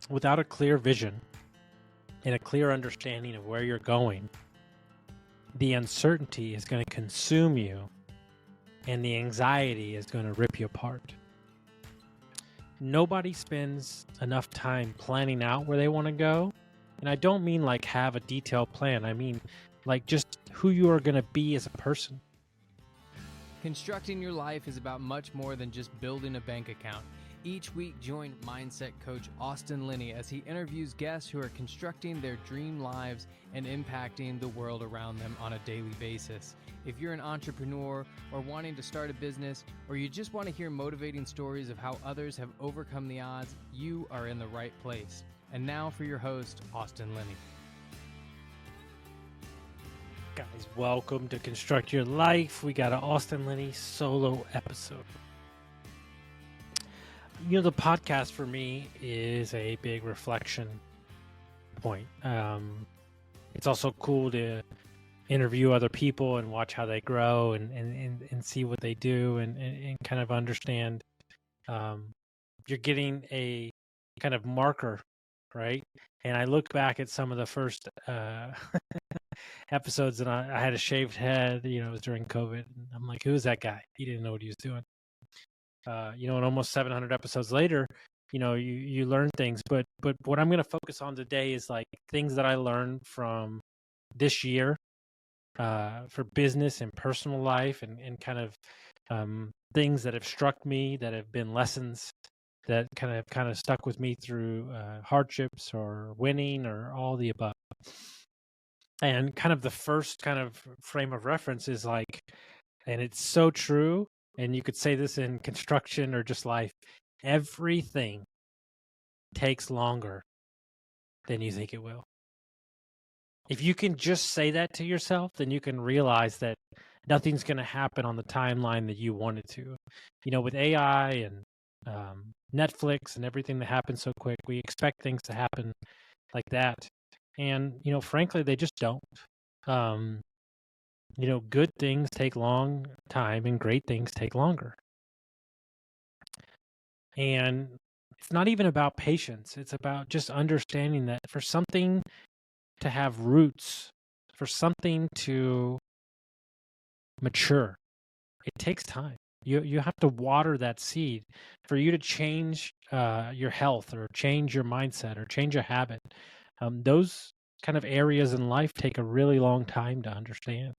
Without a clear vision and a clear understanding of where you're going, the uncertainty is going to consume you and the anxiety is going to rip you apart. Nobody spends enough time planning out where they want to go. And I don't mean like have a detailed plan. I mean like just who you are going to be as a person. Constructing your life is about much more than just building a bank account. Each week, join mindset coach Austin Linney as he interviews guests who are constructing their dream lives and impacting the world around them on a daily basis. If you're an entrepreneur or wanting to start a business, or you just want to hear motivating stories of how others have overcome the odds, you are in the right place. And now for your host, Austin Linney. Guys, welcome to Construct Your Life. We got an Austin Linney solo episode. You know, the podcast for me is a big reflection point. It's also cool to interview other people and watch how they grow and see what they do and kind of understand. You're getting a kind of marker, right? And I look back at some of the first episodes, and I had a shaved head. It was during COVID. And I'm like, who's that guy? He didn't know what he was doing. And almost 700 episodes later, you learn things. But what I'm going to focus on today is like things that I learned from this year for business and personal life, and kind of things that have struck me, that have been lessons that kind of stuck with me through hardships or winning or all the above. And kind of the first kind of frame of reference is like, and it's so true. And you could say this in construction or just life, everything takes longer than you think it will. If you can just say that to yourself, then you can realize that nothing's going to happen on the timeline that you want it to. With AI and Netflix and everything that happens so quick, we expect things to happen like that. And, frankly, they just don't. Good things take long time and great things take longer. And it's not even about patience. It's about just understanding that for something to have roots, for something to mature, it takes time. You have to water that seed. For you to change your health or change your mindset or change a habit, those kind of areas in life take a really long time to understand.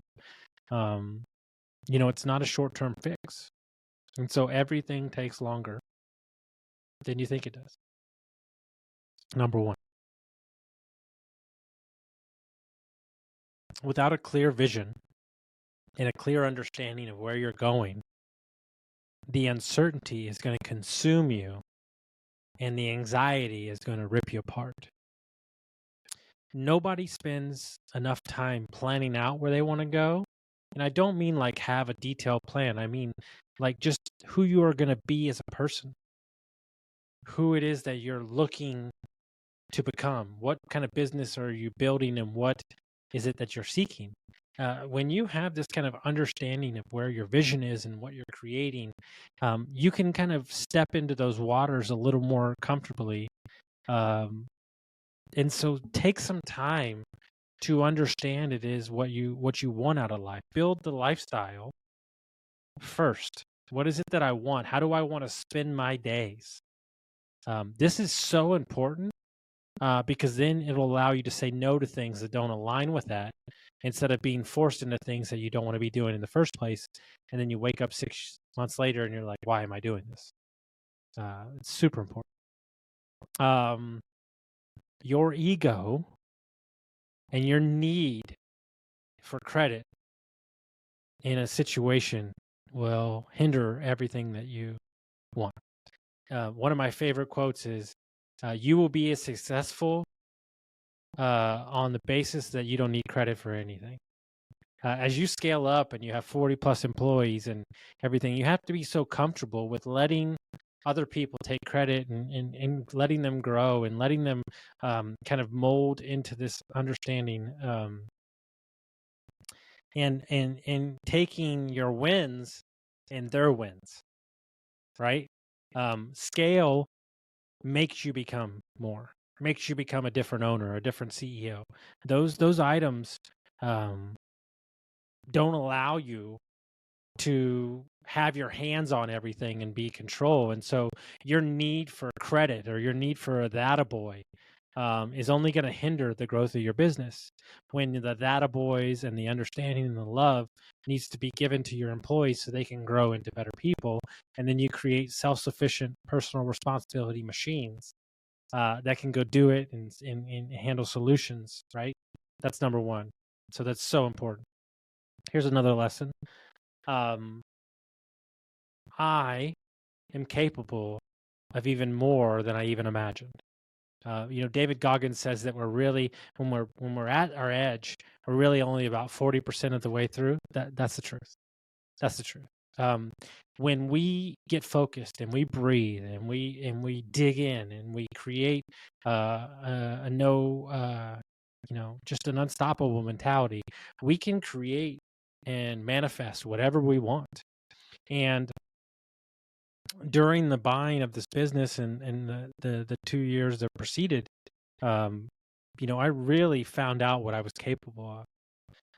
It's not a short-term fix. And so everything takes longer than you think it does. Number one. Without a clear vision and a clear understanding of where you're going, the uncertainty is going to consume you and the anxiety is going to rip you apart. Nobody spends enough time planning out where they want to go. And I don't mean like have a detailed plan. I mean like just who you are going to be as a person, who it is that you're looking to become. What kind of business are you building, and what is it that you're seeking? When you have this kind of understanding of where your vision is and what you're creating, you can kind of step into those waters a little more comfortably. And so take some time to understand it is what you want out of life. Build the lifestyle first. What is it that I want? How do I want to spend my days? This is so important because then it'll allow you to say no to things that don't align with that, instead of being forced into things that you don't want to be doing in the first place. And then you wake up 6 months later and you're like, why am I doing this? It's super important. Your ego and your need for credit in a situation will hinder everything that you want. One of my favorite quotes is, you will be as successful on the basis that you don't need credit for anything. As you scale up and you have 40 plus employees and everything, you have to be so comfortable with letting other people take credit and letting them grow and letting them kind of mold into this understanding, and taking your wins and their wins, right? Scale makes you become more, makes you become a different owner, a different CEO. Those items don't allow you to have your hands on everything and be control. And so your need for credit or your need for a data boy is only going to hinder the growth of your business. When the data boys and the understanding and the love needs to be given to your employees so they can grow into better people. And then you create self-sufficient personal responsibility machines that can go do it and handle solutions, right? That's number one. So that's so important. Here's another lesson. I am capable of even more than I even imagined. David Goggins says that we're really, when we're at our edge, we're really only about 40% of the way through. That's the truth. That's the truth. When we get focused and we breathe and we dig in and we create just an unstoppable mentality, we can create and manifest whatever we want. And during the buying of this business and the 2 years that preceded, I really found out what I was capable of.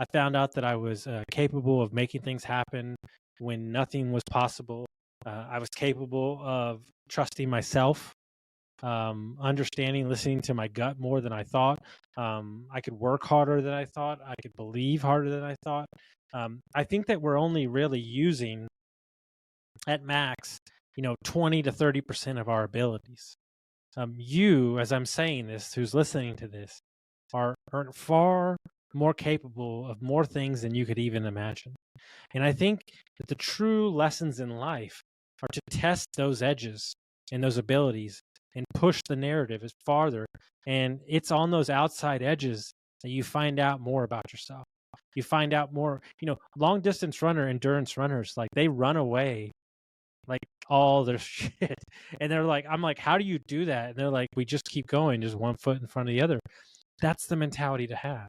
I found out that I was capable of making things happen when nothing was possible. I was capable of trusting myself, understanding, listening to my gut more than I thought. I could work harder than I thought. I could believe harder than I thought. I think that we're only really using at max 20 to 30% of our abilities. You, as I'm saying this, who's listening to this, are far more capable of more things than you could even imagine. And I think that the true lessons in life are to test those edges and those abilities and push the narrative as farther. And it's on those outside edges that you find out more about yourself. You find out more, long distance endurance runners, like they run away like all their shit. And I'm like, how do you do that? And they're like, we just keep going, just one foot in front of the other. That's the mentality to have,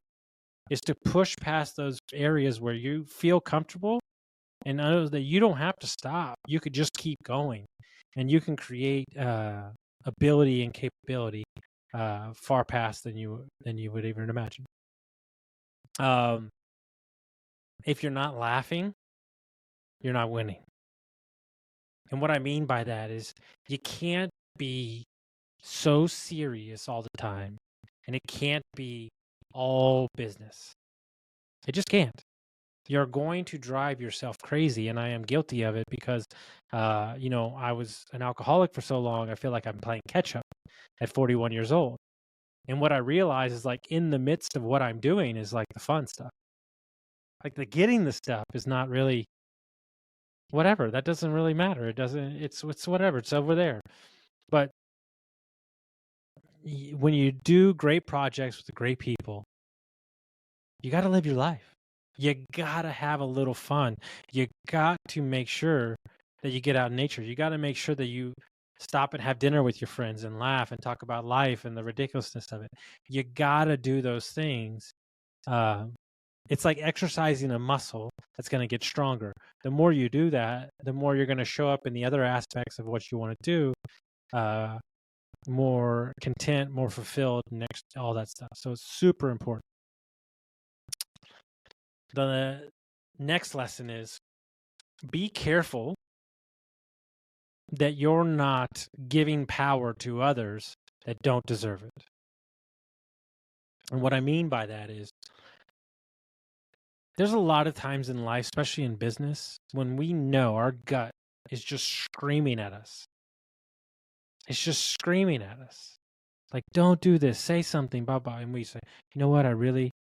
is to push past those areas where you feel comfortable and know that you don't have to stop. You could just keep going and you can create ability and capability far past than you would even imagine. If you're not laughing, you're not winning. And what I mean by that is you can't be so serious all the time, and it can't be all business. It just can't. You're going to drive yourself crazy, and I am guilty of it because, I was an alcoholic for so long. I feel like I'm playing catch up at 41 years old. And what I realize is, like, in the midst of what I'm doing is like the fun stuff. Like the getting the stuff is not really whatever. That doesn't really matter. It's whatever. It's over there. But when you do great projects with great people, you got to live your life. You got to have a little fun. You got to make sure that you get out in nature. You got to make sure that you stop and have dinner with your friends and laugh and talk about life and the ridiculousness of it. You got to do those things. It's like exercising a muscle that's going to get stronger. The more you do that, the more you're going to show up in the other aspects of what you want to do, more content, more fulfilled, all that stuff. So it's super important. The next lesson is be careful that you're not giving power to others that don't deserve it. And what I mean by that is there's a lot of times in life, especially in business, when we know our gut is just screaming at us. It's just screaming at us. Like, don't do this, say something, blah, blah. And we say, you know what, I really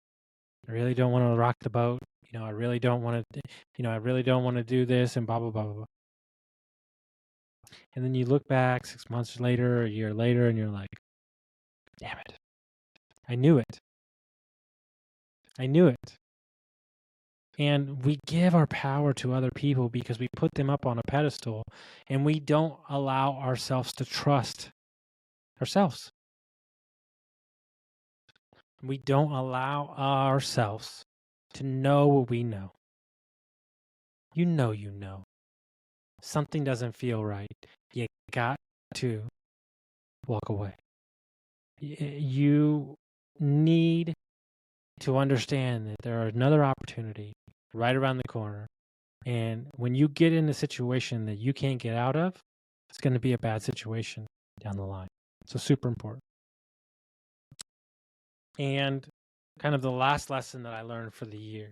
don't want to rock the boat. I really don't want to, I really don't want to do this and blah, blah, blah, blah, blah. And then you look back 6 months later, a year later, and you're like, damn it. I knew it. I knew it. And we give our power to other people because we put them up on a pedestal and we don't allow ourselves to trust ourselves. We don't allow ourselves to know what we know. You know. Something doesn't feel right. You got to walk away. You need to understand that there are another opportunity right around the corner. And when you get in a situation that you can't get out of, it's going to be a bad situation down the line. So super important. And kind of the last lesson that I learned for the year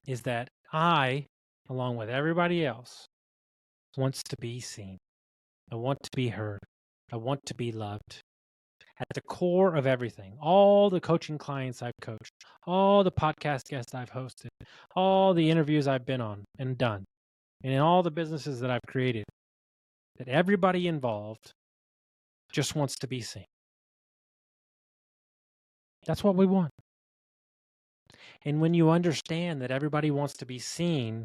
is that I, along with everybody else, wants to be seen. I want to be heard. I want to be loved. At the core of everything, all the coaching clients I've coached, all the podcast guests I've hosted, all the interviews I've been on and done, and in all the businesses that I've created, that everybody involved just wants to be seen. That's what we want. And when you understand that everybody wants to be seen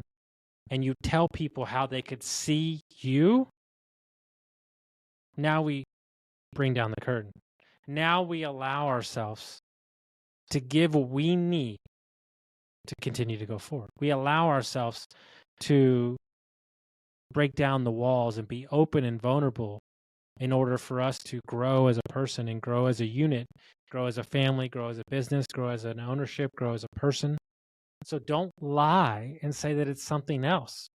and you tell people how they could see you, now we bring down the curtain. Now we allow ourselves to give what we need to continue to go forward. We allow ourselves to break down the walls and be open and vulnerable in order for us to grow as a person and grow as a unit, grow as a family, grow as a business, grow as an ownership, grow as a person. So don't lie and say that it's something else.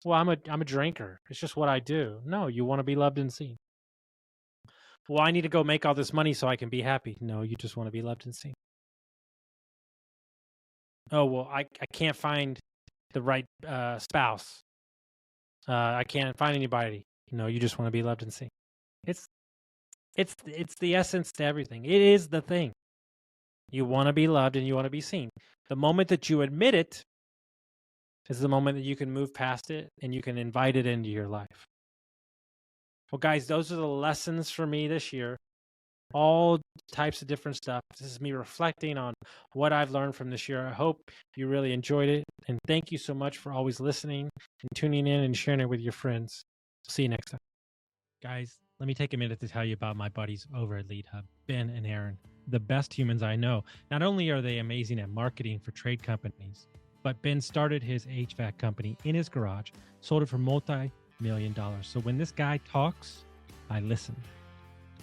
Well, I'm a drinker. It's just what I do. No, you want to be loved and seen. Well, I need to go make all this money so I can be happy. No, you just want to be loved and seen. Oh, well, I can't find the right spouse. I can't find anybody. No, you just want to be loved and seen. It's the essence to everything. It is the thing. You want to be loved and you want to be seen. The moment that you admit it is the moment that you can move past it and you can invite it into your life. Well, guys, those are the lessons for me this year. All types of different stuff. This is me reflecting on what I've learned from this year. I hope you really enjoyed it. And thank you so much for always listening and tuning in and sharing it with your friends. See you next time. Guys, let me take a minute to tell you about my buddies over at Lead Hub, Ben and Aaron, the best humans I know. Not only are they amazing at marketing for trade companies, but Ben started his HVAC company in his garage, sold it for multi-million dollars. So when this guy talks, I listen.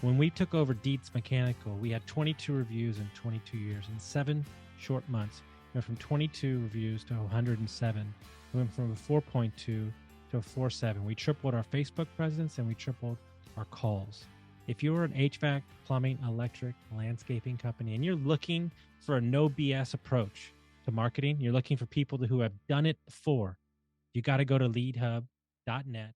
When we took over Dietz Mechanical, we had 22 reviews in 22 years. In 7 short months, we went from 22 reviews to 107. We went from a 4.2 to a 4.7. We tripled our Facebook presence and we tripled our calls. If you're an HVAC, plumbing, electric, landscaping company, and you're looking for a no BS approach to marketing, you're looking for people who have done it before, you got to go to leadhub.net